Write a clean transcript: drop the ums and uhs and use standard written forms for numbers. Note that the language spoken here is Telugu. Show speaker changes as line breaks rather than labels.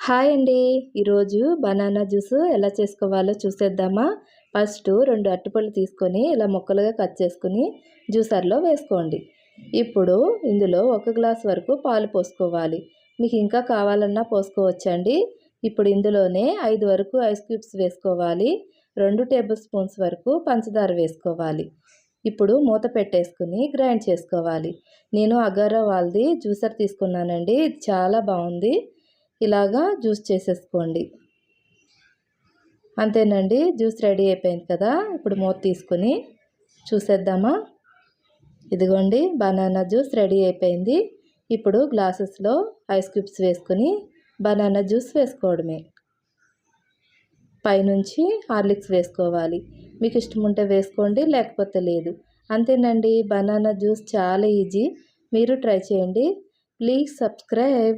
హాయ్ అండి. ఈరోజు బనానా జ్యూస్ ఎలా చేసుకోవాలో చూసేద్దామా? ఫస్ట్ 2 అరటిపళ్ళు తీసుకొని ఇలా ముక్కలుగా కట్ చేసుకొని జ్యూసర్లో వేసుకోండి. ఇప్పుడు ఇందులో 1 గ్లాస్ వరకు పాలు పోసుకోవాలి. మీకు ఇంకా కావాలన్నా పోసుకోవచ్చండి. ఇప్పుడు ఇందులోనే 5 వరకు ఐస్ క్యూబ్స్ వేసుకోవాలి. 2 టేబుల్ స్పూన్స్ వరకు పంచదార వేసుకోవాలి. ఇప్పుడు మూత పెట్టేసుకుని గ్రైండ్ చేసుకోవాలి. నేను అగారా వాళ్ళది జ్యూసర్ తీసుకున్నానండి. ఇది చాలా బాగుంది. ఇలాగా జ్యూస్ చేసేసుకోండి. అంతేనండి, జ్యూస్ రెడీ అయిపోయింది కదా. ఇప్పుడు మూత తీసుకొని చూసేద్దామా? ఇదిగోండి, బనానా జ్యూస్ రెడీ అయిపోయింది. ఇప్పుడు గ్లాసెస్లో ఐస్ క్యూబ్స్ వేసుకొని బనానా జ్యూస్ వేసుకోవడమే. పైనుంచి హార్లిక్స్ వేసుకోవాలి. మీకు ఇష్టం ఉంటే వేసుకోండి, లేకపోతే లేదు. అంతేనండి, బనానా జ్యూస్ చాలా ఈజీ. మీరు ట్రై చేయండి. Please subscribe.